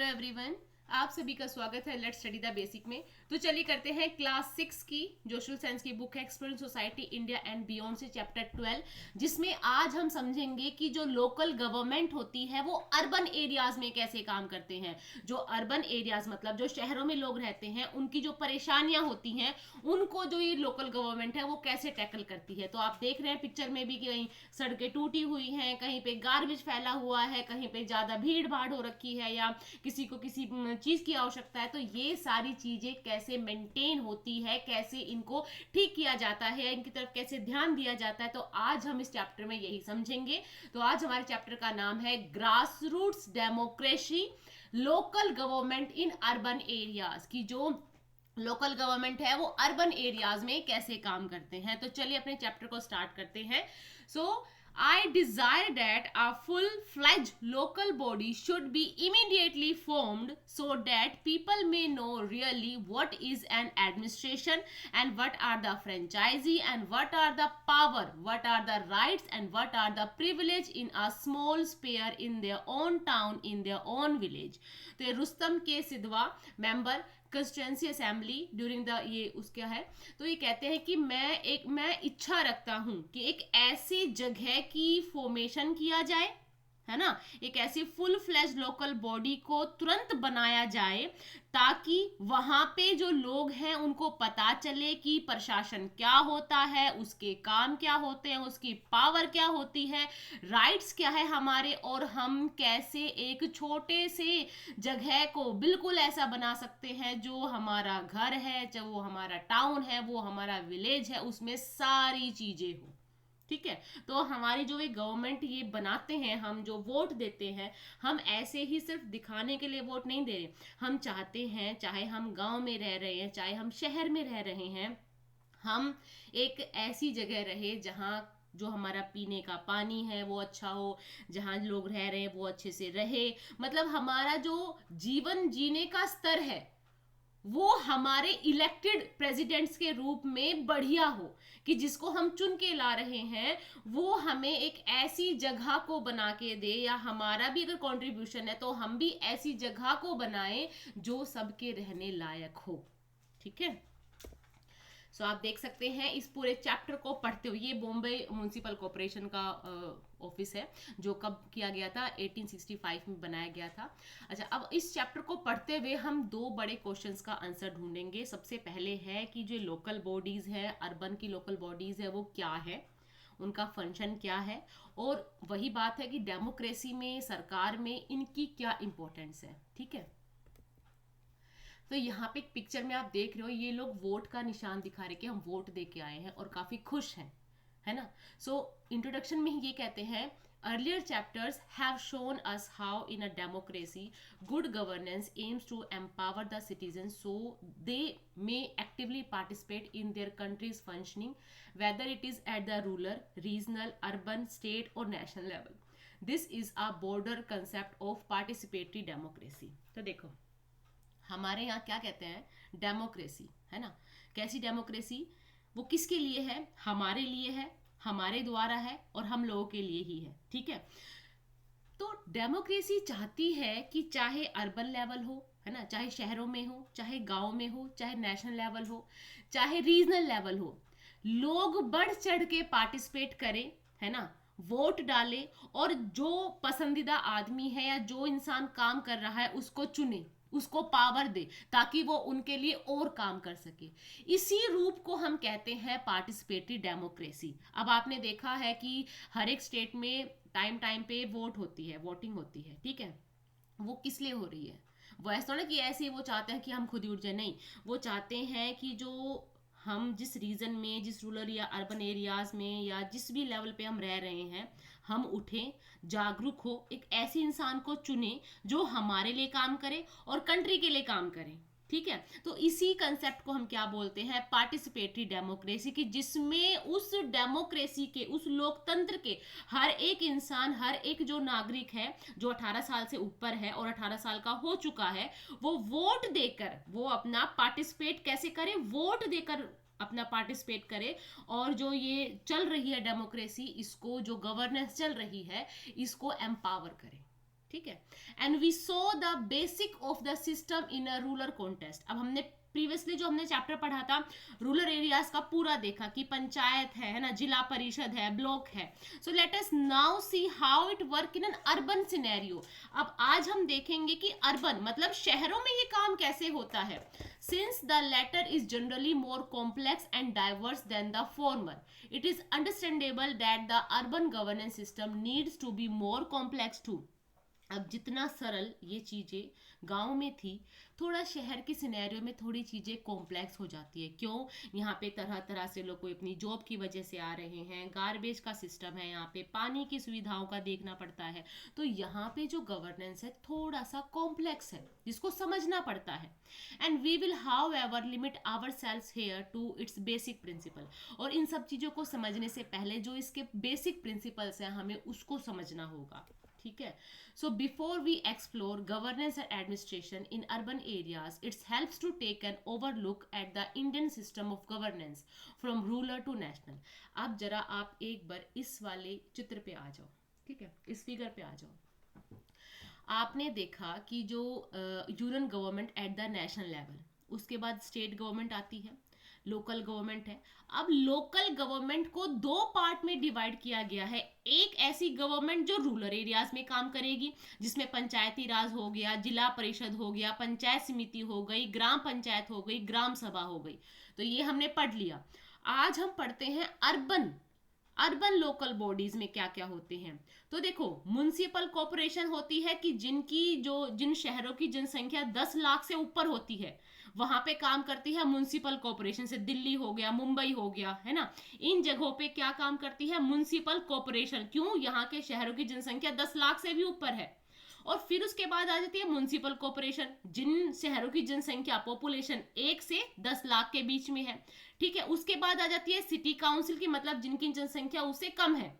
Everyone, आप सभी का स्वागत है लेट्स स्टडी द बेसिक में। तो चलिए करते हैं क्लास 6 की जो सोशल साइंस की बुक है exploring society India and beyond से चैप्टर 12, जिसमें आज हम समझेंगे कि जो लोकल गवर्नमेंट होती है वो अर्बन एरियाज में कैसे काम करते हैं। जो अर्बन एरियाज मतलब जो शहरों में लोग रहते हैं, उनकी जो परेशानियां होती हैं उनको जो ये लोकल गवर्नमेंट है वो कैसे टैकल करती है। तो आप देख रहे हैं पिक्चर में भी कि कहीं सड़कें टूटी हुई हैं, कहीं पे गार्बेज फैला हुआ है, कहीं पे ज्यादा भीड़ भाड़ हो रखी है या किसी को किसी चीज की आवश्यकता है। तो ये सारी चीजें कैसे मेंटेन होती है, कैसे इनको ठीक किया जाता है, इनकी तरफ कैसे ध्यान दिया जाता है, तो आज हम इस चैप्टर में यही समझेंगे। तो आज हमारे चैप्टर का नाम है grass roots democracy, local government in urban areas की जो लोकल गवर्नमेंट है वो अर्बन एरियाज में कैसे काम करते हैं। तो चलिए अपने चैप्टर को स्टार्ट करते हैं। सो I desire that a full-fledged local body should be immediately formed so that people may know really what is an administration and what are the franchisee and what are the power, what are the rights and what are the privilege in a small sphere in their own town, in their own village. तो ये रुस्तम के सिद्धवा member constituency assembly during the ये उसका है। तो ये कहते हैं कि मैं इच्छा रखता हूं कि एक ऐसी जगह की फॉर्मेशन किया जाए, है ना, एक ऐसी फुल फ्लैश लोकल बॉडी को तुरंत बनाया जाए ताकि वहां पे जो लोग हैं उनको पता चले कि प्रशासन क्या होता है, उसके काम क्या होते हैं, उसकी पावर क्या होती है, राइट्स क्या है हमारे, और हम कैसे एक छोटे से जगह को बिल्कुल ऐसा बना सकते हैं जो हमारा घर है, चाहे वो हमारा टाउन है, वो हमारा विलेज है, उसमें सारी चीजें हो। ठीक है। तो हमारी जो ये गवर्नमेंट ये बनाते हैं, हम जो वोट देते हैं, हम ऐसे ही सिर्फ दिखाने के लिए वोट नहीं दे रहे। हम चाहते हैं, चाहे हम गांव में रह रहे हैं, चाहे हम शहर में रह रहे हैं, हम एक ऐसी जगह रहे जहां जो हमारा पीने का पानी है वो अच्छा हो, जहां लोग रह रहे हैं वो अच्छे से रहे, मतलब हमारा जो जीवन जीने का स्तर है वो हमारे इलेक्टेड प्रेसिडेंट्स के रूप में बढ़िया हो, कि जिसको हम चुन के ला रहे हैं वो हमें एक ऐसी जगह को बना के दे, या हमारा भी अगर कंट्रीब्यूशन है तो हम भी ऐसी जगह को बनाएं जो सबके रहने लायक हो। ठीक है। सो आप देख सकते हैं इस पूरे चैप्टर को पढ़ते हुए, ये बॉम्बे म्युनिसिपल कॉर्पोरेशन का ऑफिस है जो कब किया गया था, 1865 में बनाया गया था। अच्छा, अब इस चैप्टर को पढ़ते हुए हम दो बड़े क्वेश्चंस का आंसर ढूंढेंगे। सबसे पहले है कि जो लोकल बॉडीज है, अर्बन की लोकल बॉडीज है, वो क्या है, उनका फंक्शन क्या है, और वही बात है कि डेमोक्रेसी में, सरकार में इनकी क्या इंपॉर्टेंस है। ठीक है। तो यहाँ पे एक पिक्चर में आप देख रहे हो, ये लोग वोट का निशान दिखा रहे कि हम वोट दे के आए हैं और काफी खुश हैं, है ना। सो इंट्रोडक्शन में ही ये कहते हैं, earlier chapters have shown us how in a democracy good governance aims to empower the citizens so they may actively participate in their country's functioning, whether it is at the rural, regional, urban, state or national level. This is a broader concept of participatory democracy. तो देखो हमारे यहाँ क्या कहते हैं, democracy, है ना। कैसी डेमोक्रेसी, वो किसके लिए है, हमारे लिए है, हमारे द्वारा है और हम लोगों के लिए ही है। ठीक है। तो डेमोक्रेसी चाहती है कि चाहे अर्बन लेवल हो, है ना, चाहे शहरों में हो, चाहे गांव में हो, चाहे नेशनल लेवल हो, चाहे रीजनल लेवल हो, लोग बढ़ चढ़ के पार्टिसिपेट करें, है ना, वोट डाले और जो पसंदीदा आदमी है या जो इंसान काम कर रहा है उसको चुने, उसको पावर दे ताकि वो उनके लिए और काम कर सके। इसी रूप को हम कहते हैं पार्टिसिपेटरी डेमोक्रेसी। अब आपने देखा है कि हर एक स्टेट में टाइम टाइम पे वोट होती है, वोटिंग होती है। ठीक है। वो किस लिए हो रही है, वो ऐसा ना कि ऐसे वो चाहते हैं कि हम खुद ही उठ जाए, नहीं, वो चाहते हैं कि जो हम जिस रीजन में, जिस रूरल या अर्बन एरियाज में या जिस भी लेवल पे हम रह रहे हैं, हम उठें, जागरूक हो, एक ऐसे इंसान को चुने जो हमारे लिए काम करे और कंट्री के लिए काम करे। ठीक है। तो इसी कंसेप्ट को हम क्या बोलते हैं, पार्टिसिपेटरी डेमोक्रेसी की, जिसमें उस डेमोक्रेसी के, उस लोकतंत्र के हर एक इंसान, हर एक जो नागरिक है जो 18 साल से ऊपर है और 18 साल का हो चुका है, वो वोट देकर वो अपना पार्टिसिपेट कैसे करे, वोट देकर अपना पार्टिसिपेट करे, और जो ये चल रही है डेमोक्रेसी, इसको जो गवर्नेंस चल रही है इसको एम्पावर करे। ठीक है। And we saw the basic of the system in a rural contest. अब हमने प्रीवियसली जो हमने चैप्टर पढ़ा था रूरल एरियाज का पूरा देखा कि पंचायत है ना, जिला परिषद है, ब्लॉक है। So let us now see how it work in an urban scenario. अब आज हम देखेंगे कि अर्बन मतलब शहरों में ये काम कैसे होता है। Since the latter is generally more complex and diverse than the former, it is understandable that the urban governance system needs to be more complex too. अब जितना सरल ये चीज़ें गांव में थी, थोड़ा शहर के सिनेरियो में थोड़ी चीज़ें कॉम्प्लेक्स हो जाती है। क्यों? यहाँ पे तरह तरह से लोग कोई अपनी जॉब की वजह से आ रहे हैं, गार्बेज का सिस्टम है, यहाँ पे पानी की सुविधाओं का देखना पड़ता है। तो यहाँ पे जो गवर्नेंस है थोड़ा सा कॉम्प्लेक्स है, जिसको समझना पड़ता है। And we will however limit ourselves here to its basic principle. और इन सब चीज़ों को समझने से पहले जो इसके बेसिक प्रिंसिपल्स हैं हमें उसको समझना होगा, ठीक है। So before we explore governance and administration in urban areas, it helps to take an overlook at the Indian system of governance from rural to national. अब जरा आप एक बार इस वाले चित्र पे आ जाओ, ठीक है, इस फिगर पे आ जाओ। आपने देखा कि जो union government at the national level, उसके बाद स्टेट गवर्नमेंट आती है, लोकल गवर्नमेंट है। अब लोकल गवर्नमेंट को दो पार्ट में डिवाइड किया गया है। एक ऐसी गवर्नमेंट जो रूरल एरियाज में काम करेगी, जिसमें पंचायती राज हो गया, जिला परिषद हो गया, पंचायत समिति हो गई, ग्राम पंचायत हो गई, ग्राम सभा हो गई। तो ये हमने पढ़ लिया। आज हम पढ़ते हैं अर्बन लोकल बॉडीज में क्या क्या होते हैं। तो देखो, म्युनिसिपल कॉर्पोरेशन होती है कि जिन शहरों की जनसंख्या 10 लाख से ऊपर होती है वहां पे काम करती है म्युनिसिपल कॉर्पोरेशन। से दिल्ली हो गया, मुंबई हो गया, है ना, इन जगहों पे क्या काम करती है? Municipal corporation. क्यों? यहाँ के शहरों की जनसंख्या 10 लाख से भी ऊपर है। और फिर उसके बाद आ जाती है म्युनिसिपल कॉर्पोरेशन, जिन शहरों की जनसंख्या पॉपुलेशन 1 से 10 लाख के बीच में है, ठीक है। उसके बाद आ जाती है सिटी काउंसिल की, मतलब जिनकी जनसंख्या उससे कम है,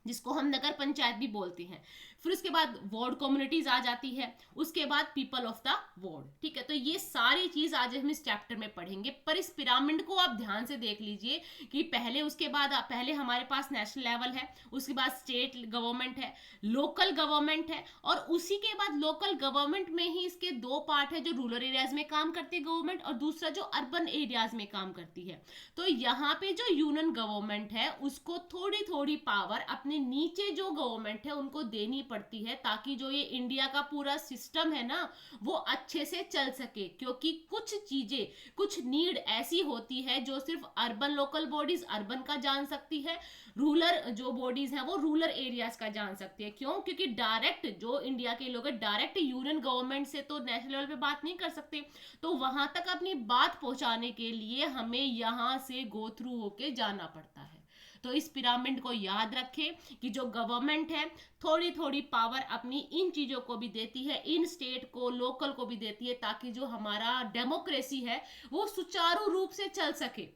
जिसको हम नगर पंचायत भी बोलते हैं। फिर उसके बाद वार्ड कम्युनिटीज आ जाती है, उसके बाद पीपल ऑफ द वार्ड, ठीक है। तो ये सारी चीज आज हम इस चैप्टर में पढ़ेंगे। पर इस पिरामिड को आप ध्यान से देख लीजिए कि पहले हमारे पास नेशनल लेवल है, उसके बाद स्टेट गवर्नमेंट है, लोकल गवर्नमेंट है, और उसी के बाद लोकल गवर्नमेंट में ही इसके दो पार्ट है, जो रूरल एरियाज में काम करती है गवर्नमेंट, और दूसरा जो अर्बन एरियाज में काम करती है। तो यहाँ पे जो यूनियन गवर्नमेंट है उसको थोड़ी थोड़ी पावर अपने नीचे जो गवर्नमेंट है उनको देनी पड़ती है, ताकि जो ये इंडिया का पूरा सिस्टम है ना वो अच्छे से चल सके। क्योंकि कुछ नीड ऐसी होती है जो सिर्फ अर्बन लोकल बॉडीज अर्बन का जान सकती है, रूरल जो बॉडीज हैं वो रूरल एरियाज का जान सकती है। क्यों? क्योंकि डायरेक्ट जो इंडिया के लोग डायरेक्ट यूनियन गवर्नमेंट से तो नेशनल लेवल पे बात नहीं कर सकते, तो वहां तक अपनी बात पहुंचाने के लिए हमें यहां से गो थ्रू होके जाना पड़ता है। तो इस पिरामिड को याद रखें कि जो गवर्नमेंट है थोड़ी थोड़ी पावर अपनी इन चीजों को भी देती है, इन स्टेट को, लोकल को भी देती है, ताकि जो हमारा डेमोक्रेसी है वो सुचारू रूप से चल सके।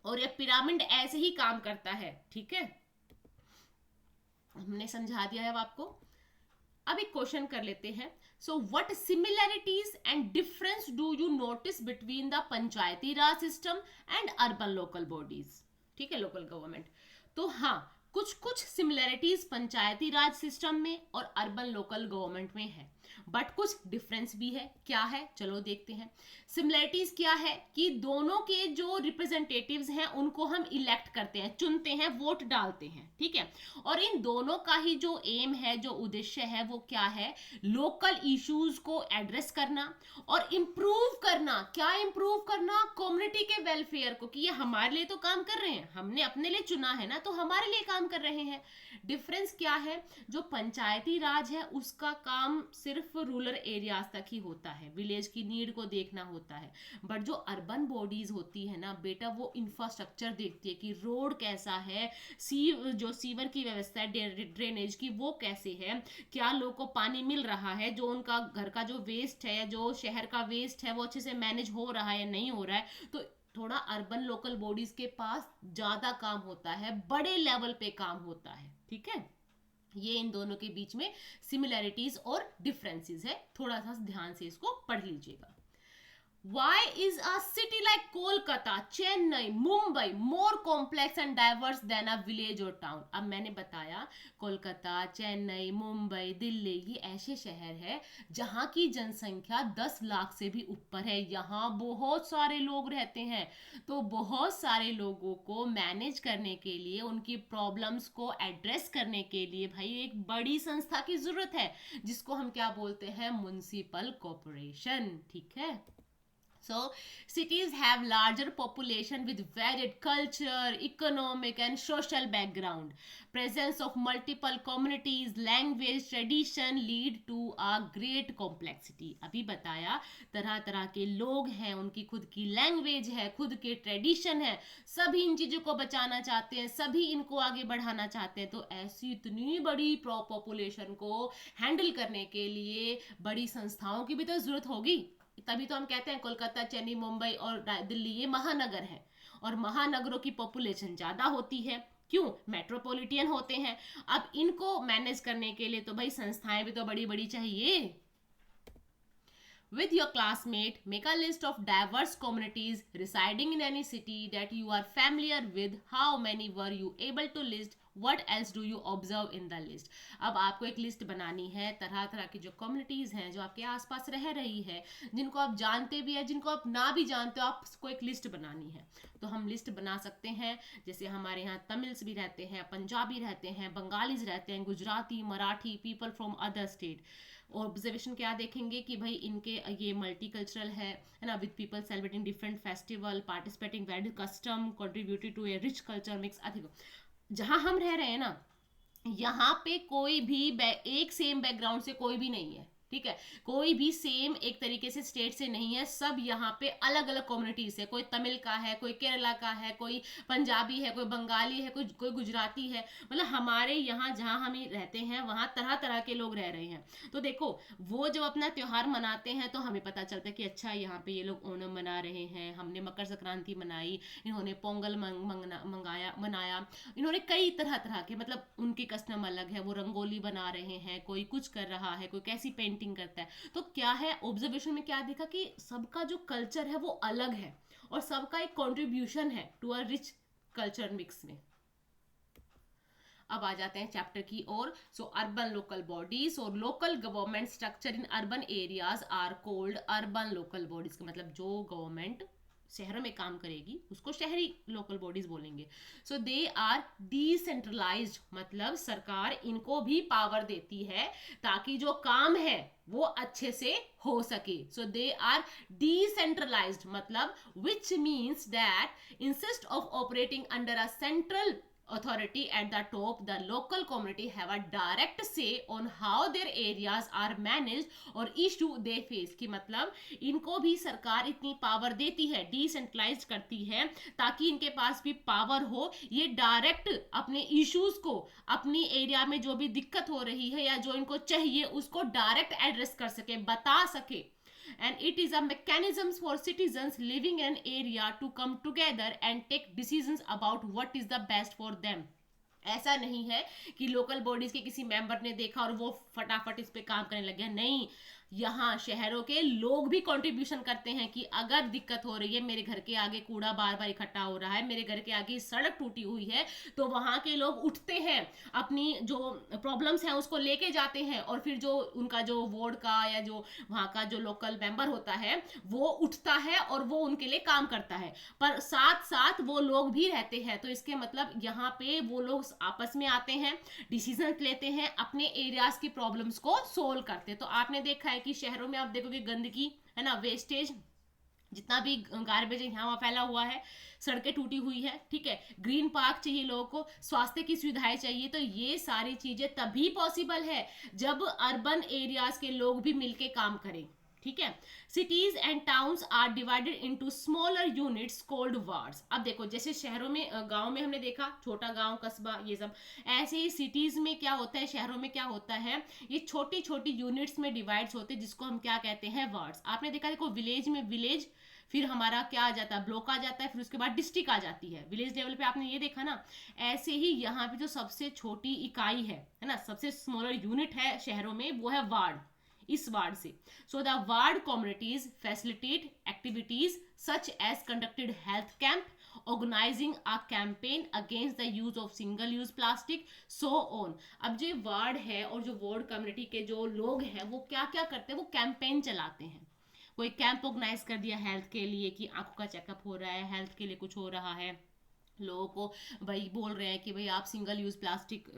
और ये पिरामिड ऐसे ही काम करता है, ठीक है। हमने समझा दिया है आपको। अब एक क्वेश्चन कर लेते हैं। So what similarities and difference do you notice between the Panchayati Raj system and urban local bodies, ठीक है, लोकल गवर्नमेंट। तो हाँ, कुछ सिमिलैरिटीज पंचायती राज सिस्टम में और अर्बन लोकल गवर्नमेंट में है, बट कुछ डिफरेंस भी है। क्या है? चलो देखते हैं। सिमिलैरिटीज क्या है कि दोनों के जो रिप्रेजेंटेटिव्स हैं उनको हम इलेक्ट करते हैं, चुनते हैं, वोट डालते हैं, ठीक है। और इन दोनों का ही जो एम है, जो उद्देश्य है, वो क्या है? लोकल इश्यूज को एड्रेस करना और इम्प्रूव करना। क्या इम्प्रूव करना? कम्युनिटी के वेलफेयर को, कि ये हमारे लिए तो काम कर रहे हैं, हमने अपने लिए चुना है ना, तो हमारे लिए काम कर रहे हैं। डिफरेंस क्या है? जो पंचायती राज है उसका काम सिर्फ रूरल एरियाज तक ही होता है, विलेज की नीड को देखना होता है। बट जो अर्बन बॉडीज होती है ना बेटा, वो इंफ्रास्ट्रक्चर देखती है कि रोड कैसा है, जो सीवर की व्यवस्था है, ड्रेनेज की, वो कैसे है, क्या लोगों को पानी मिल रहा है, जो उनका घर का जो वेस्ट है, जो शहर का वेस्ट है, वो अच्छे से मैनेज हो रहा है या नहीं हो रहा है। तो थोड़ा अर्बन लोकल बॉडीज के पास ज्यादा काम होता है, बड़े लेवल पे काम होता है, ठीक है। ये इन दोनों के बीच में सिमिलैरिटीज और डिफरेंसेस है, थोड़ा सा ध्यान से इसको पढ़ लीजिएगा। Why is a city like Kolkata, Chennai, Mumbai more complex and diverse than a village or town? अब मैंने बताया कोलकाता, चेन्नई, मुंबई, दिल्ली ये ऐसे शहर है जहाँ की जनसंख्या 10 लाख से भी ऊपर है। यहाँ बहुत सारे लोग रहते हैं, तो बहुत सारे लोगों को मैनेज करने के लिए, उनकी प्रॉब्लम्स को एड्रेस करने के लिए भाई एक बड़ी संस्था की जरूरत है, जिसको हम क्या बोलते हैं, म्युनिसिपल कॉर्पोरेशन। ठीक है। So cities have larger population with varied culture, economic and social background. Presence of multiple communities, language, tradition lead to a great complexity. अभी बताया तरह तरह के लोग हैं, उनकी खुद की लैंग्वेज है, खुद के ट्रेडिशन है, सभी इन चीज़ों को बचाना चाहते हैं, सभी इनको आगे बढ़ाना चाहते हैं। तो ऐसी इतनी बड़ी पॉपुलेशन को हैंडल करने के लिए बड़ी संस्थाओं की भी तो जरूरत होगी। तभी तो हम कहते हैं कोलकाता, चेन्नई, मुंबई और दिल्ली ये महानगर है, और महानगरों की पॉपुलेशन ज्यादा होती है। क्यों? मेट्रोपॉलिटन होते हैं। अब इनको मैनेज करने के लिए तो भाई संस्थाएं भी तो बड़ी बड़ी चाहिए। With your classmate, make a list of diverse communities residing in any city that you are familiar with. How many were you able to list? What else do you observe in the list? अब आपको एक list बनानी है तरह तरह की जो communities हैं जो आपके आसपास रह रही है, जिनको आप जानते भी हैं, जिनको आप ना भी जानते हो, आपको एक लिस्ट बनानी है। तो हम लिस्ट बना सकते हैं, जैसे हमारे यहाँ तमिल्स भी रहते हैं, पंजाबी रहते हैं, बंगालीज रहते हैं, Gujarati, Marathi, people from other state. और ऑब्जर्वेशन क्या देखेंगे कि भाई इनके ये मल्टी कल्चरल है ना, with people celebrating different festival, participating valid custom, contributed to a rich culture mix. अधिक जहाँ हम रह रहे हैं ना, यहाँ पे कोई भी एक सेम बैकग्राउंड से कोई भी नहीं है। ठीक है, कोई भी सेम एक तरीके से स्टेट से नहीं है, सब यहाँ पे अलग अलग कम्युनिटीज है। कोई तमिल का है, कोई केरला का है, कोई पंजाबी है, कोई बंगाली है, कोई गुजराती है। मतलब हमारे यहाँ जहाँ हम रहते हैं वहाँ तरह तरह के लोग रह रहे हैं। तो देखो वो जब अपना त्यौहार मनाते हैं तो हमें पता चलता है कि अच्छा यहाँ पे ये लोग ओणम मना रहे हैं, हमने मकर संक्रांति मनाई, इन्होंने पोंगल मनाया, इन्होंने कई तरह तरह के, मतलब उनके कस्टम अलग है, वो रंगोली बना रहे हैं, कोई कुछ कर रहा है, कोई कैसी पेंटिंग करता है। तो क्या है ऑब्जर्वेशन में क्या देखा कि सबका जो कल्चर है वो अलग है, और सबका एक कंट्रीब्यूशन है to a rich culture mix में। अब आ जाते हैं चैप्टर की ओर। सो अर्बन लोकल बॉडीज और local government structure in urban areas are called urban local bodies. का मतलब जो गवर्नमेंट शहरों में काम करेगी उसको शहरी लोकल बॉडीज बोलेंगे। सो दे आर डिसेंट्रलाइज्ड, मतलब सरकार इनको भी पावर देती है ताकि जो काम है वो अच्छे से हो सके। सो दे आर डिसेंट्रलाइज्ड, मतलब which means that insist of operating under a central authority at the top. The local community have a direct say on how their areas are managed और issue they face। कि मतलब इनको भी सरकार इतनी power देती है, डिसेंट्रलाइज करती है, ताकि इनके पास भी पावर हो, ये डायरेक्ट अपने इश्यूज को, अपनी एरिया में जो भी दिक्कत हो रही है या जो इनको चाहिए उसको डायरेक्ट एड्रेस कर सके, बता सके। And it is a mechanism for citizens living in an area to come together and take decisions about what is the best for them। ऐसा नहीं है कि लोकल बॉडीज के किसी मेंबर ने देखा और वो फटाफट इस पे काम करने लग गया, नहीं, यहाँ शहरों के लोग भी कंट्रीब्यूशन करते हैं कि अगर दिक्कत हो रही है, मेरे घर के आगे कूड़ा बार बार इकट्ठा हो रहा है, मेरे घर के आगे सड़क टूटी हुई है, तो वहाँ के लोग उठते हैं, अपनी जो प्रॉब्लम्स हैं उसको लेके जाते हैं, और फिर जो उनका जो वार्ड का या जो वहाँ का जो लोकल मेंबर होता है वो उठता है और वो उनके लिए काम करता है, पर साथ साथ वो लोग भी रहते हैं। तो इसके मतलब यहाँ पे वो लोग आपस में आते हैं, डिसीजन लेते हैं, अपने एरियाज की प्रॉब्लम्स को सोल्व करते हैं। तो आपने देखा है कि शहरों में आप देखोगे गंदगी है ना, वेस्टेज, जितना भी गार्बेज यहाँ वहाँ फैला हुआ है, सड़कें टूटी हुई है, ठीक है, ग्रीन पार्क चाहिए लोगों को, स्वास्थ्य की सुविधाएं चाहिए। तो ये सारी चीजें तभी पॉसिबल है जब अर्बन एरियाज के लोग भी मिलके काम करें। ठीक है, cities and towns are divided into smaller units called wards. अब देखो जैसे शहरों में, गांव में हमने देखा छोटा गांव, कस्बा, ये सब, ऐसे ही सिटीज में क्या होता है, शहरों में क्या होता है, ये छोटी छोटी यूनिट्स में डिवाइड्स होते हैं, जिसको हम क्या कहते हैं, वार्ड्स। आपने देखा, देखो विलेज में विलेज, फिर हमारा क्या आ जाता है, ब्लॉक आ जाता है, फिर उसके बाद डिस्ट्रिक्ट आ जाती है, विलेज लेवल पे आपने ये देखा ना। ऐसे ही यहाँ पे जो सबसे छोटी इकाई है ना, सबसे स्मॉलर यूनिट है शहरों में, वो है वार्ड। इस वार्ड से. So the ward communities facilitate activities such as conducted health camp, organizing a campaign against the use of single use plastic, so on. अब जो वार्ड है और जो वार्ड कम्युनिटी के जो लोग हैं वो क्या क्या करते हैं, वो कैंपेन चलाते हैं. कोई कैंप ऑर्गेनाइज कर दिया हेल्थ के लिए कि आंखों का चेकअप हो रहा है, हेल्थ के लिए कुछ हो रहा है, लोगों को भाई बोल रहे हैं कि भाई आप सिंगल यूज प्लास्टिक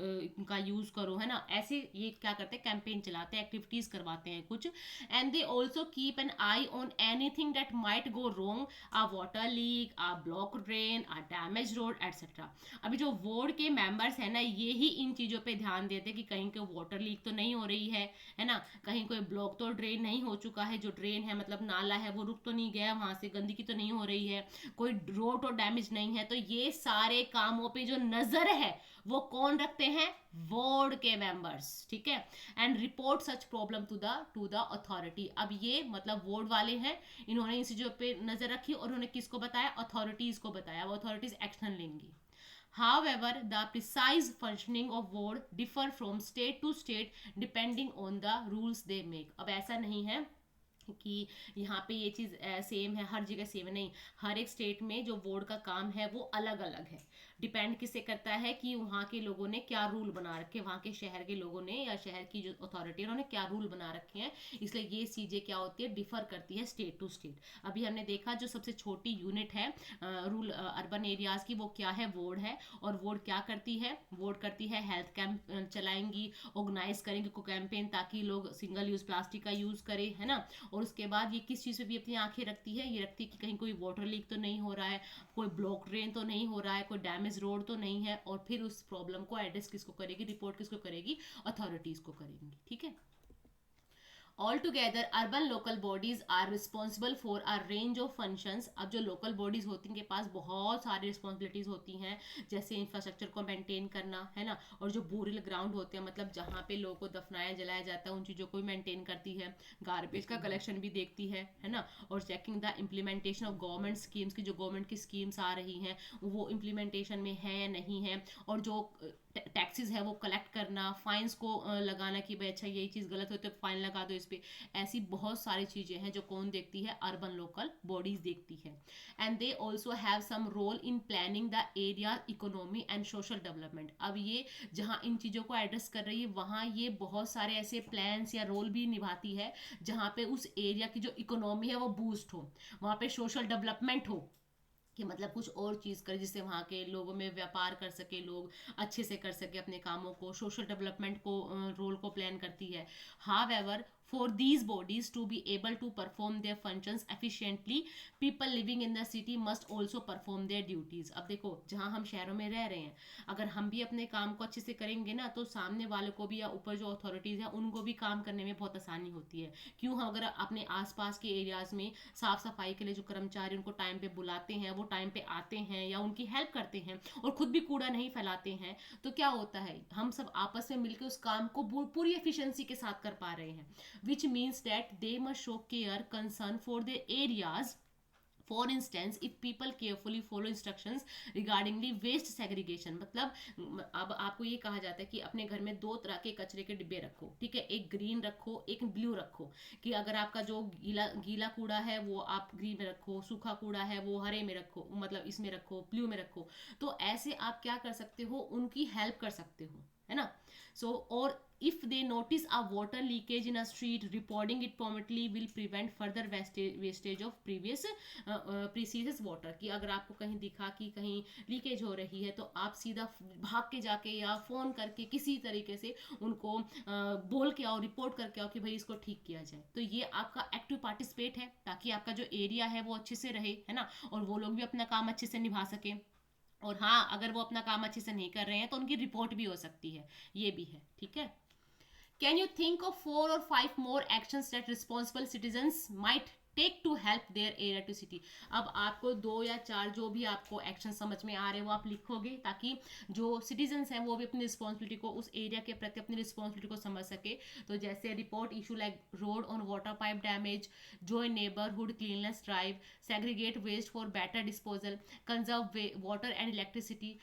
का यूज करो, है ना. ऐसे ये क्या करते हैं, कैंपेन चलाते हैं, एक्टिविटीज करवाते हैं कुछ. And they also keep an I on anything that might go wrong, a water leak, a block drain, a damage road etcetera. अभी जो वार्ड के मेंबर्स है ना, ये ही इन चीजों पे ध्यान देते हैं कि कहीं कोई वाटर लीक तो नहीं हो रही है ना, कहीं कोई ब्लॉक तो ड्रेन नहीं हो चुका है, जो ड्रेन है मतलब नाला है वो रुक तो नहीं गया वहां से, गंदगी तो नहीं हो रही है, कोई रोड तो डैमेज नहीं है. तो ये सारे कामों पे जो नजर है वो कौन रखते हैं, वार्ड के मेंबर्स. ठीक है. And report such problem to the authority. अब ये मतलब वार्ड वाले हैं, इन्होंने इन चीजों पे नजर रखी और उन्होंने किसको बताया, अथॉरिटीज को बताया. वो अथॉरिटीज एक्शन लेंगी. However, the precise functioning of ward differ from state to state depending on the rules they make. अब ऐसा नहीं है कि यहाँ पे ये चीज़ सेम है, हर जगह सेम है, नहीं. हर एक स्टेट में जो बोर्ड का काम है वो अलग अलग है. डिपेंड किससे करता है कि वहाँ के लोगों ने क्या रूल बना रखे, वहाँ के शहर के लोगों ने या शहर की जो अथॉरिटी है उन्होंने क्या रूल बना रखे हैं. इसलिए ये चीज़ें क्या होती है, डिफर करती है स्टेट टू स्टेट. अभी हमने देखा जो सबसे छोटी यूनिट है रूरल अर्बन एरियाज की, वो क्या है, वार्ड है. और वार्ड क्या करती है, वार्ड करती है हेल्थ कैंप चलाएंगी, ऑर्गेनाइज करेंगे को कैंपेन ताकि लोग सिंगल यूज प्लास्टिक का यूज करें, है ना. और उसके बाद ये किस चीज़ पे भी अपनी आंखें रखती है, ये रखती है कि कहीं कोई वाटर लीक तो नहीं हो रहा है, कोई ब्लॉक ड्रेन तो नहीं हो रहा है, कोई डैमेज रोड तो नहीं है. और फिर उस प्रॉब्लम को एड्रेस किसको करेगी, रिपोर्ट किसको करेगी, अथॉरिटीज को करेंगी. ठीक है. Altogether, urban local bodies are responsible for a range of functions. अब जो local bodies होती हैं, इनके पास बहुत सारी responsibilities होती हैं, जैसे इंफ्रास्ट्रक्चर को मेंटेन करना, है ना. और जो बूरियल ग्राउंड होते हैं, मतलब जहाँ पे लोगों को दफनाया जलाया जाता है, उन चीज़ों को भी मेंटेन करती है. गार्बेज का कलेक्शन भी देखती है ना. और checking the implementation of government schemes की, जो गवर्नमेंट की स्कीम्स आ रही हैं वो इम्प्लीमेंटेशन में है या नहीं है. और जो टैक्सेस है वो कलेक्ट करना, फाइन्स को लगाना कि भाई अच्छा यही चीज़ गलत हो तो फाइन लगा दो इस पे. ऐसी बहुत सारी चीज़ें हैं जो कौन देखती है, अर्बन लोकल बॉडीज देखती है. And they also have some role in planning the area economy and social development. अब ये जहाँ इन चीज़ों को एड्रेस कर रही है वहाँ ये बहुत सारे ऐसे प्लान्स या रोल भी निभाती है जहाँ पे उस एरिया की जो इकोनॉमी है वो बूस्ट हो, वहाँ पे सोशल डेवलपमेंट हो, कि मतलब कुछ और चीज़ करे जिससे वहाँ के लोगों में व्यापार कर सके, लोग अच्छे से कर सके अपने कामों को. सोशल डेवलपमेंट को रोल को प्लान करती है. However, for these bodies to be able to perform their functions efficiently, people living in the city must also perform their duties. अब देखो, जहाँ हम शहरों में रह रहे हैं, अगर हम भी अपने काम को अच्छे से करेंगे ना, तो सामने वालों को भी या ऊपर जो अथॉरिटीज़ हैं उनको भी काम करने में बहुत आसानी होती है. क्यों, हम अगर अपने आसपास के एरियाज़ में साफ सफाई के लिए जो कर्मचारी उनको टाइम पे बुलाते हैं, वो टाइम पे आते हैं या उनकी हेल्प करते हैं और खुद भी कूड़ा नहीं फैलाते हैं, तो क्या होता है, हम सब आपस में मिलकर उस काम को पूरी एफिशिएंसी के साथ कर पा रहे हैं. which means that they must show care, concern for their areas. For instance, if people carefully follow instructions regarding the waste segregation, मतलब अब आपको ये कहा जाता है कि अपने घर में 2 तरह के कचरे के डिब्बे रखो. ठीक है, एक ग्रीन रखो, एक ब्लू रखो, कि अगर आपका जो गीला कूड़ा है वो आप ग्रीन में रखो, सूखा कूड़ा है वो हरे में रखो, मतलब इसमें रखो, ब्लू में रखो. तो ऐसे आप क्या कर सकते हो, उनकी हेल्प कर सकते हो, है ना. सो और if they notice a water leakage in a street, reporting it promptly will prevent further wastage of precious water. कि अगर आपको कहीं दिखा कि कहीं लीकेज हो रही है तो आप सीधा भाग के जाके या फ़ोन करके किसी तरीके से उनको बोल के आओ, रिपोर्ट करके आओ कि भाई इसको ठीक किया जाए. तो ये आपका एक्टिव पार्टिसिपेट है ताकि आपका जो एरिया है वो अच्छे से रहे, है ना, और वो लोग भी अपना काम अच्छे से निभा सके. और हाँ, अगर वो अपना काम अच्छे से नहीं कर रहे हैं तो उनकी रिपोर्ट भी हो सकती है, ये भी है. ठीक है. Can you think of 4 or 5 more actions that responsible citizens might take to help their area to city. अब आपको 2 या 4 जो भी आपको एक्शन समझ में आ रहे हैं वो आप लिखोगे, ताकि जो सिटीजन्स हैं वो भी अपनी रिस्पॉन्सिबिलिटी को, उस एरिया के प्रति अपनी रिस्पॉन्सिबिलिटी को समझ सके। तो जैसे report issue like road on water pipe damage, join neighbourhood cleanness drive, segregate waste for better disposal, conserve water and electricity,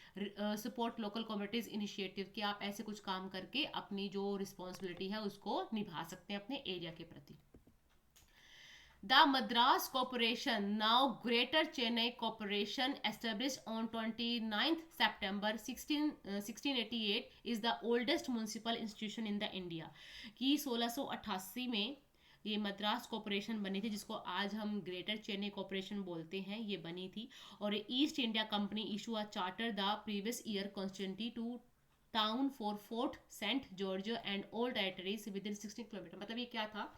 support local communities initiative, कि आप ऐसे कुछ काम करके अपनी जो रिस्पॉन्सिबिलिटी है उसको निभा सकते हैं अपने एरिया के प्रति। The Madras Corporation, now Greater Chennai Corporation, established on 29th September 1688, is the oldest municipal institution in the India. कि 1688 में ये मद्रास कॉरपोरेशन बनी थी, जिसको आज हम ग्रेटर चेन्नई कॉरपोरेशन बोलते हैं, ये बनी थी। और East India Company issue a charter the previous year constituency to town for Fort Saint George and all territories within 16 kilometre. मतलब ये क्या था,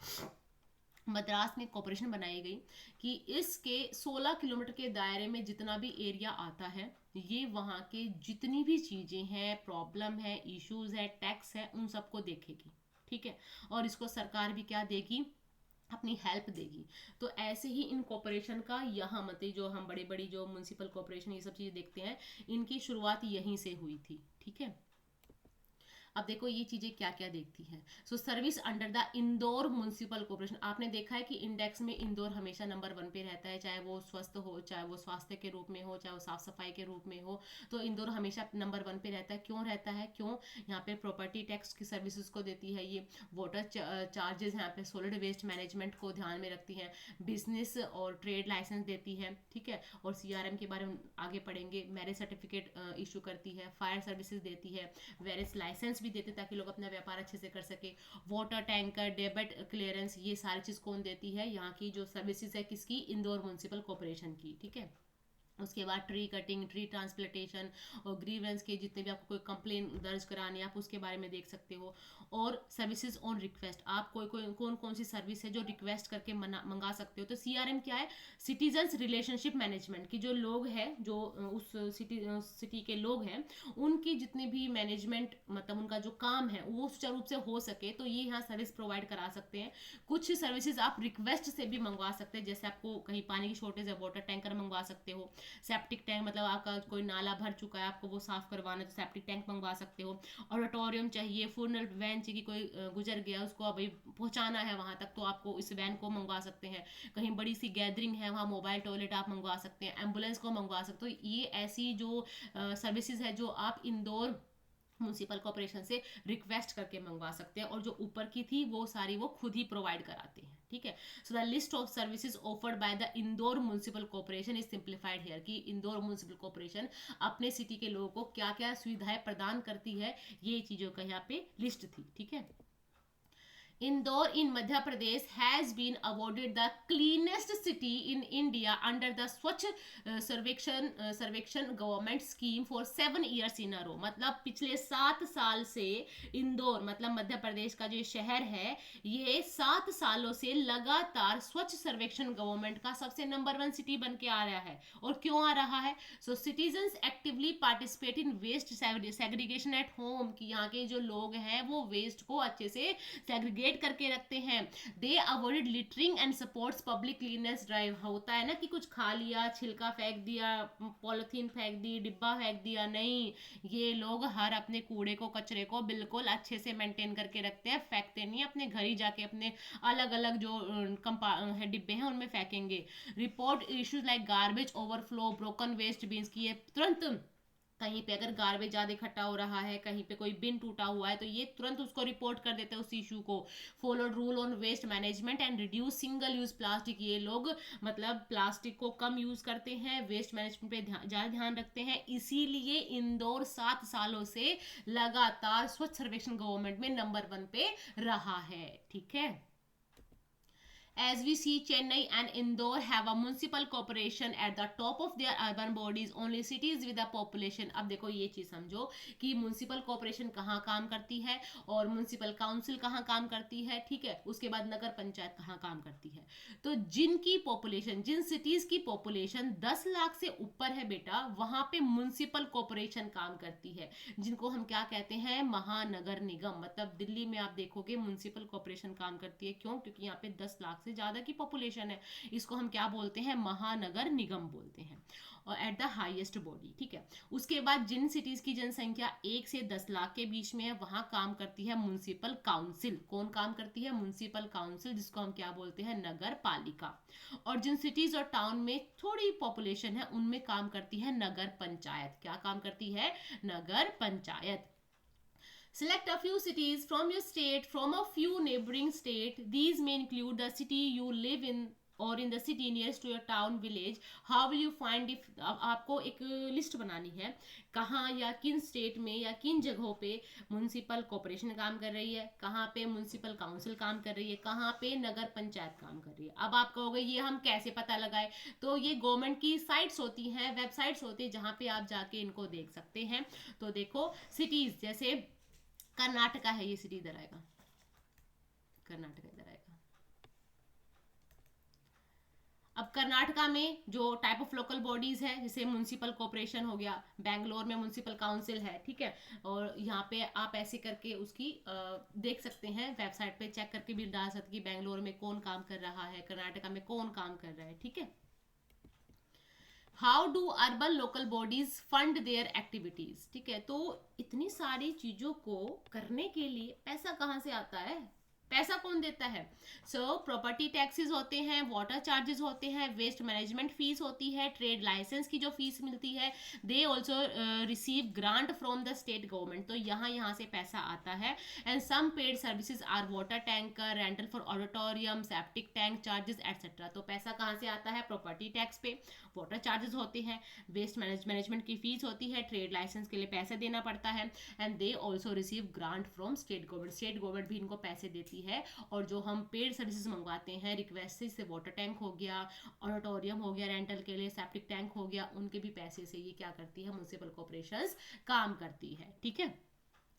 मद्रास में कॉरपोरेशन बनाई गई कि इसके 16 किलोमीटर के दायरे में जितना भी एरिया आता है, ये वहाँ के जितनी भी चीज़ें हैं, प्रॉब्लम है, इश्यूज है, टैक्स है, उन सबको देखेगी, ठीक है। और इसको सरकार भी क्या देगी, अपनी हेल्प देगी। तो ऐसे ही इन कॉरपोरेशन का यहाँ मतलब जो हम बड़ी बड़ी जो म्यूनसिपल कॉरपोरेशन ये सब चीज़ें देखते हैं, इनकी शुरुआत यहीं से हुई थी, ठीक है। अब देखो ये चीजें क्या क्या देखती हैं। So service under the Indore municipal corporation, आपने देखा है कि इंडेक्स में इंदौर हमेशा नंबर 1 पे रहता है, चाहे वो स्वस्थ हो, चाहे वो स्वास्थ्य के रूप में हो, चाहे वो साफ सफाई के रूप में हो, तो इंदौर हमेशा नंबर 1 पे रहता है। क्यों रहता है, क्यों, यहाँ पे प्रॉपर्टी टैक्स की सर्विसेज को देती है, ये वाटर चार्जेस, यहाँ पे सॉलिड वेस्ट मैनेजमेंट को ध्यान में रखती है, बिजनेस और ट्रेड लाइसेंस देती है, ठीक है। और CRM के बारे में आगे पढ़ेंगे, मैरिज सर्टिफिकेट इशू करती है, फायर सर्विसेज देती है, वेरियस लाइसेंस भी देते ताकि लोग अपना व्यापार अच्छे से कर सके, वाटर टैंकर, डेबिट क्लियरेंस, ये सारी चीज कौन देती है, यहाँ की जो सर्विसेज है किसकी, इंदौर म्युनिसिपल कॉर्पोरेशन की, ठीक है। उसके बाद ट्री कटिंग, ट्री ट्रांसप्लांटेशन और ग्रीवेंस के जितने भी आपको कोई कंप्लेन दर्ज करानी है आप उसके बारे में देख सकते हो। और सर्विसेज ऑन रिक्वेस्ट, आप कोई कौन कौन सी सर्विस है जो रिक्वेस्ट करके मंगा सकते हो। तो CRM क्या है, सिटीजन्स रिलेशनशिप मैनेजमेंट, की जो लोग हैं, जो उस सिटी के लोग हैं, उनकी जितने भी मैनेजमेंट मतलब उनका जो काम है वो सुचारू रूप से हो सके, तो ये यहाँ सर्विस प्रोवाइड करा सकते हैं। कुछ सर्विसेज आप रिक्वेस्ट से भी मंगवा सकते हैं, जैसे आपको कहीं पानी की शॉर्टेज है, वाटर टैंकर मंगवा सकते हो, सेप्टिक टैंक मतलब आपका कोई नाला भर चुका है, आपको वो साफ करवाना है तो सेप्टिक टैंक मंगवा सकते हो। ऑडिटोरियम चाहिए, फुनरल वैन चाहिए, कोई गुजर गया उसको अभी पहुंचाना है वहां तक, तो आपको इस वैन को मंगवा सकते हैं। कहीं बड़ी सी गैदरिंग है, वहाँ मोबाइल टॉयलेट आप मंगवा सकते हैं, एम्बुलेंस को मंगवा सकते हो। ये ऐसी जो सर्विसेज है जो आप इंदौर म्युनिसिपल कॉर्पोरेशन से रिक्वेस्ट करके मंगवा सकते हैं, और जो ऊपर की थी वो सारी वो खुद ही प्रोवाइड कराते हैं, ठीक है। So the list of services offered by the Indore municipal corporation is simplified here, कि इंदौर म्युनिसिपल कॉर्पोरेशन अपने सिटी के लोगों को क्या क्या सुविधाएं प्रदान करती है, ये चीजों का यहाँ पे लिस्ट थी, ठीक है। Indore in Madhya Pradesh has been awarded the cleanest city in India under the Swachh सर्वेक्षण government scheme for 7 years in a row। मतलब पिछले 7 साल से इंदौर मतलब मध्य प्रदेश का जो शहर है, ये 7 सालों से लगातार स्वच्छ सर्वेक्षण गवर्नमेंट का सबसे नंबर 1 सिटी बन के आ रहा है। और क्यों आ रहा है, so citizens actively participate in waste segregation at home, कि यहाँ के जो लोग हैं वो वेस्ट को अच्छे से सेग्रीगेट करके रखते हैं। They avoided littering and supports public cleanness drive. होता है ना कि कुछ खा लिया, छिलका फेंक दिया, पॉलिथीन फेंक दी, डिब्बा फेंक दिया, नहीं, ये लोग हर अपने कूड़े को, कचरे को बिल्कुल अच्छे से मेंटेन करके रखते हैं, फेंकते नहीं, अपने घर ही जाके अपने अलग अलग जो डिब्बे हैं उनमें फेंकेंगे। Report issues like garbage overflow, broken waste bins, की ये तुरंत कहीं पे अगर गार्बेज ज़्यादा इकट्ठा हो रहा है, कहीं पे कोई बिन टूटा हुआ है, तो ये तुरंत उसको रिपोर्ट कर देते हैं उस इशू को। Followed rule on waste management and reduce single use plastic, ये लोग मतलब प्लास्टिक को कम यूज करते हैं, वेस्ट मैनेजमेंट पे ज़्यादा ध्यान रखते हैं, इसीलिए इंदौर 7 सालों से लगातार स्वच्छ सर्वेक्षण गवर्नमेंट में नंबर 1 पे रहा है, ठीक है। As we see, Chennai and Indore have a municipal corporation at the top of their urban bodies, only cities with a population। अब देखो ये चीज समझो कि म्युनिसिपल कॉर्पोरेशन कहाँ काम करती है और म्युनिसिपल काउंसिल कहाँ काम करती है, ठीक है। उसके बाद नगर पंचायत कहाँ काम करती है। तो जिनकी पॉपुलेशन, जिन सिटीज की पॉपुलेशन 10 लाख से ऊपर है बेटा, वहां पे म्युनिसिपल कॉर्पोरेशन काम करती है, जिनको हम क्या कहते हैं, महानगर निगम। मतलब दिल्ली में आप देखोगे म्युनिसिपल कॉर्पोरेशन काम करती है, क्यों, क्योंकि यहाँ पे 10 लाख से से ज़्यादा की पॉपुलेशन है, इसको हम क्या बोलते हैं, महानगर निगम बोलते हैं, और एट द हाईएस्ट बॉडी, ठीक है। उसके बाद जिन सिटीज की जनसंख्या 1 से 10 लाख के बीच में है वहां काम करती है म्युनिसिपल काउंसिल। कौन काम करती है, म्युनिसिपल काउंसिल, जिसको हम क्या बोलते हैं, नगर पालिका। और जिन सिटीज और टाउन में थोड़ी पॉपुलेशन है उनमें काम करती है नगर पंचायत। क्या काम करती है, नगर panchayat. Select a few cities from your state, from a few neighboring state. These may include the city you live in और in the city nearest to your town village. How will you find if, आपको एक list बनानी है कहाँ या किन state में या किन जगहों पे म्युनिसिपल कॉर्पोरेशन काम कर रही है, कहाँ पे म्युनिसिपल काउंसिल काम कर रही है, कहाँ पे नगर पंचायत काम कर रही है. अब आप कहोगे ये हम कैसे पता लगाए, तो ये गवर्नमेंट की साइट्स होती हैं, वेबसाइट्स होती है जहाँ पे आप जाके इनको देख सकते हैं. तो देखो सिटीज, जैसे कर्नाटका है, ये सिटी इधर आएगा, कर्नाटका इधर आएगा. अब कर्नाटका में जो टाइप ऑफ लोकल बॉडीज है, जैसे म्युनिसिपल कॉर्पोरेशन हो गया, बेंगलोर में म्युनिसिपल काउंसिल है, ठीक है. और यहाँ पे आप ऐसे करके उसकी देख सकते हैं, वेबसाइट पे चेक करके भी डाल सकते हैं कि बेंगलोर में कौन काम कर रहा है, कर्नाटका में कौन काम कर रहा है, ठीक है. How do urban local bodies fund their activities, ठीक है. तो इतनी सारी चीजों को करने के लिए पैसा कहाँ से आता है, पैसा कौन देता है. सो प्रॉपर्टी टैक्सेस होते हैं, वाटर चार्जेस होते हैं, वेस्ट मैनेजमेंट फीस होती है, ट्रेड लाइसेंस की जो फीस मिलती है, they also receive grant from the state government. तो यहाँ से पैसा आता है. And some paid services are water tanker, rental for auditorium, septic tank charges etcetera. तो पैसा कहाँ से आता है, प्रॉपर्टी टैक्स पे, वाटर चार्जेस होते हैं, वेस्ट मैनेजमेंट की फीस होती है, ट्रेड लाइसेंस के लिए पैसे देना पड़ता है. And they also receive grant from state government. State government भी इनको पैसे देती है. और जो हम पेड सर्विसेज मंगवाते हैं, रिक्वेस्ट से, वाटर टैंक हो गया, ऑडिटोरियम हो गया रेंटल के लिए, सेप्टिक टैंक हो गया, उनके भी पैसे से ये क्या करती है, म्युनिसिपल कॉर्पोरेशंस काम करती है, ठीक है.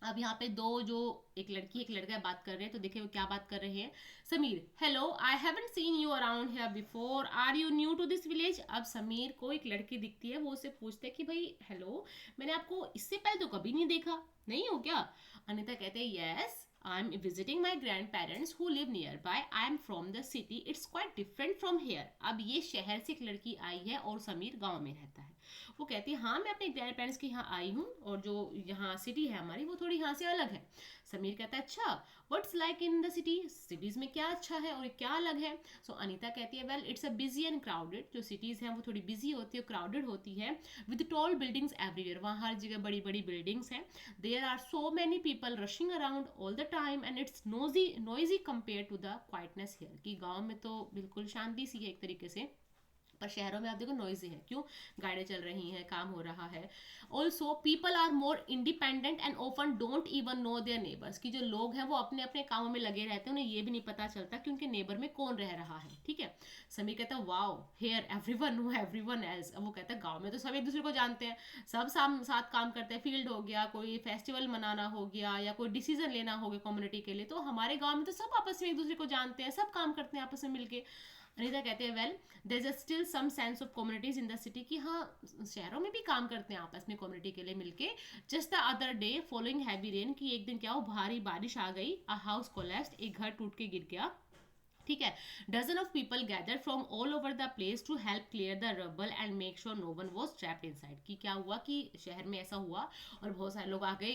अब यहाँ पे दो, जो एक लड़की एक लड़का बात कर रहे हैं, तो देखिए वो क्या बात कर रहे हैं. Sameer, hello, I haven't seen you around here before, are you new to this village. अब समीर को एक लड़की दिखती है, वो उसे पूछते हैं कि भाई हेलो, मैंने आपको इससे पहले तो कभी नहीं देखा, नहीं हो क्या. अनिता कहते हैं yes, I am visiting my grandparents who live nearby. I am from the city. It's quite different from here. अब ये शहर से एक लड़की आई है और समीर गांव में रहता है. वो कहती है हाँ मैं अपने ग्रैंड पेरेंट्स के यहाँ आई हूँ और जो यहाँ सिटी है हमारी वो थोड़ी यहाँ से अलग है. समीर कहता है अच्छा, what's like in the city, cities में क्या अच्छा है और क्या अलग है. सो अनीता कहती है well it's a busy and crowded. जो सिटीज हैं वो थोड़ी बिजी होती है, क्राउडेड होती है, विद टॉल बिल्डिंग्स एवरीवेयर. वहाँ हर जगह बड़ी बड़ी बिल्डिंग्स हैं. There are so many people rushing around all the time and it's noisy compare to the quietness here. कि गाँव में तो बिल्कुल शांति सी है एक तरीके से, पर शहरों में आप देखो नॉइजी है. क्यों, गाड़ियाँ चल रही हैं, काम हो रहा है. Also people are more independent and often don't even know their neighbours. की जो लोग हैं वो अपने अपने कामों में लगे रहते हैं, उन्हें ये भी नहीं पता चलता कि उनके नेबर में कौन रह रहा है, ठीक है. समीर कहता है wow, here everyone know everyone else. अब वो कहता है गाँव में तो सब एक दूसरे को जानते हैं, सब साथ काम करते हैं. फील्ड हो गया, कोई फेस्टिवल मनाना हो गया, या कोई डिसीजन लेना हो गया कम्युनिटी के लिए, तो हमारे गाँव में तो सब आपस में एक दूसरे को जानते हैं, सब काम करते हैं आपस में मिलके. अनिता कहते हैं well there is still some sense of communities in the city. कि हाँ शहरों में भी काम करते हैं आपस में कम्युनिटी के लिए मिलके. Just the other day following heavy rain, कि एक दिन क्या हो, भारी बारिश आ गई. अ हाउस कोलैप्स्ड, एक घर टूट के गिर गया, ठीक है. Dozen of people gather from all over the place to help clear the rubble and make sure no one was trapped inside. कि क्या हुआ कि शहर में ऐसा हुआ और बहुत सारे लोग आ गए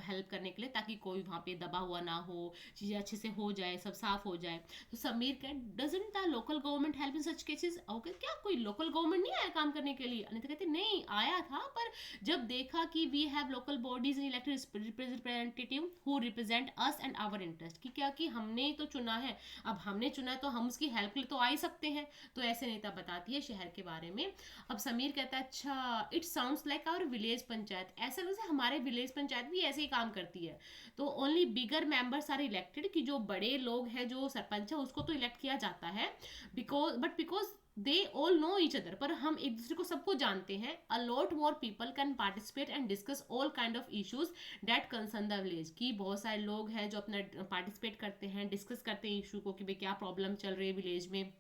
हेल्प करने के लिए, ताकि कोई वहाँ पे दबा हुआ ना हो, चीज़ें अच्छे से हो जाए, सब साफ हो जाए. तो समीर कह doesn't the local government help in such cases. Okay, क्या कोई लोकल गवर्नमेंट नहीं आया काम करने के लिए. अनिता कहती नहीं आया था, पर जब देखा कि we have local bodies and elected representative who represent us and our interest. कि क्या कि हमने तो चुना है, अब हमने चुना है तो हम उसकी हेल्प के लिए तो आ ही सकते हैं. तो ऐसे नेता बताती है शहर के बारे में. अब समीर कहता है अच्छा, it sounds like our village panchayat. ऐसा वैसे हमारे विलेज पंचायत भी ऐसे ही काम करती है. तो only bigger members are elected. कि जो बड़े लोग हैं, जो सरपंच है उसको तो इलेक्ट किया जाता है, because they all know each other. पर हम एक दूसरे को सबको जानते हैं. A lot more people can participate and discuss all kind of issues that concern the village. की बहुत सारे लोग हैं जो अपना पार्टिसिपेट करते हैं, डिस्कस करते हैं इशू को, कि भाई क्या प्रॉब्लम चल रही है विलेज में,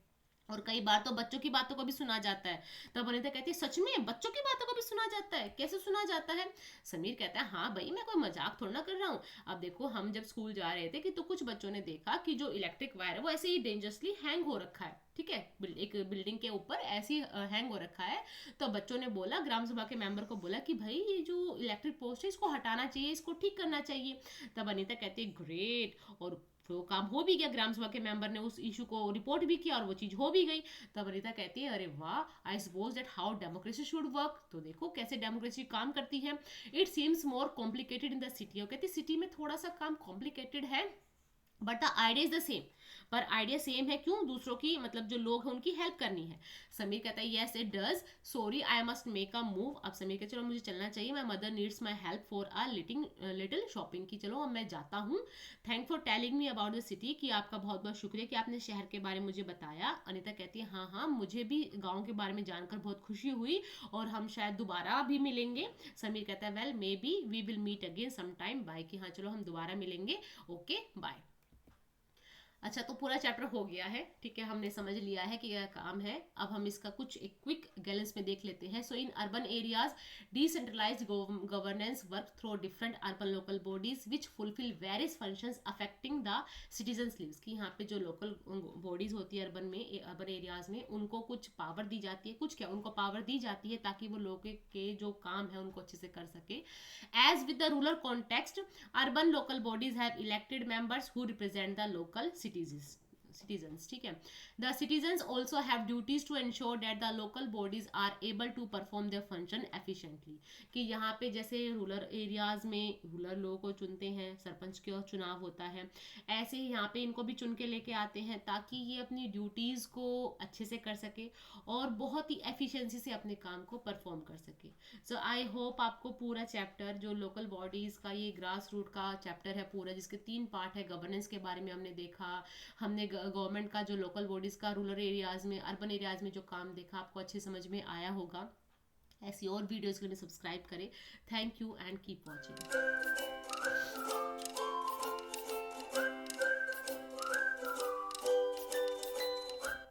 और कई बार तो बच्चों की बातों को भी सुना जाता है। तब अनीता कहती है सच में बच्चों की बातों को भी सुना जाता है, कैसे सुना जाता है? समीर कहता है हाँ भाई, मैं कोई मजाक थोड़ा ना कर रहा हूँ। अब देखो, हम जब स्कूल जा रहे थे कि तो कुछ बच्चों ने देखा कि जो इलेक्ट्रिक वायर है वो ऐसे ही डेंजरसली हैंग हो रखा है, ठीक है, एक बिल्डिंग के ऊपर ऐसे ही हैंग हो रखा है। तो बच्चों ने बोला, ग्राम सभा के मेंबर को बोला कि भाई ये जो इलेक्ट्रिक पोस्ट है इसको हटाना चाहिए, इसको ठीक करना चाहिए। तब अनीता कहती है ग्रेट, और तो काम हो भी गया, ग्राम सभा के मेंबर ने उस इशू को रिपोर्ट भी किया और वो चीज हो भी गई। तब अनीता कहती है अरे वाह, I suppose that how democracy should work. तो देखो कैसे डेमोक्रेसी काम करती है। It seems more complicated in the city. और कहती सिटी में थोड़ा सा काम कॉम्प्लिकेटेड है, but the idea is the same. पर आइडिया सेम है क्यों? दूसरों की मतलब जो लोग हैं उनकी हेल्प करनी है। समीर कहता है yes it does, sorry I must make a move. अब समीर कहता चलो मुझे चलना चाहिए, my mother needs my help for a little shopping की, चलो अब मैं जाता हूँ। Thank for telling me about the city, कि आपका बहुत बहुत शुक्रिया कि आपने शहर के बारे में मुझे बताया। अनीता कहती है हाँ हाँ, मुझे भी गाँव के बारे में जानकर बहुत खुशी हुई और हम शायद दोबारा भी मिलेंगे। समीर कहता है well maybe we will meet again some time bye, कि हाँ चलो हम दोबारा मिलेंगे, ओके बाय। अच्छा, तो पूरा चैप्टर हो गया है, ठीक है, हमने समझ लिया है कि क्या काम है। अब हम इसका कुछ एक क्विक गैलेंस में देख लेते हैं। So in urban areas decentralised governance work through different urban local bodies which fulfil various functions affecting the citizens lives, कि यहाँ पे जो लोकल बॉडीज होती है अर्बन एरियाज में, उनको कुछ पावर दी जाती है, कुछ क्या उनको पावर दी जाती है ताकि वो लोगों के जो काम है उनको अच्छे से कर सके। As with the rural context, urban local bodies have elected members who represent the local citizens, ठीक है। The citizens also have duties to ensure that the local bodies are able to perform their function efficiently, कि यहाँ पे जैसे rural areas में rural लोगों को चुनते हैं, सरपंच का चुनाव होता है, ऐसे ही यहाँ पे इनको भी चुन के लेके आते हैं ताकि ये अपनी ड्यूटीज को अच्छे से कर सके और बहुत ही एफिशिएंसी से अपने काम को परफॉर्म कर सके। सो आई होप आपको पूरा चैप्टर जो लोकल बॉडीज का, ये ग्रास रूट का चैप्टर है पूरा, जिसके 3 पार्ट है। गवर्नेंस के बारे में हमने देखा, हमने गवर्नमेंट का जो लोकल बॉडीज का रूरल एरियाज में, अर्बन एरियाज में जो काम देखा, आपको अच्छे समझ में आया होगा। ऐसी और वीडियोस के लिए सब्सक्राइब करें। Thank you and keep watching.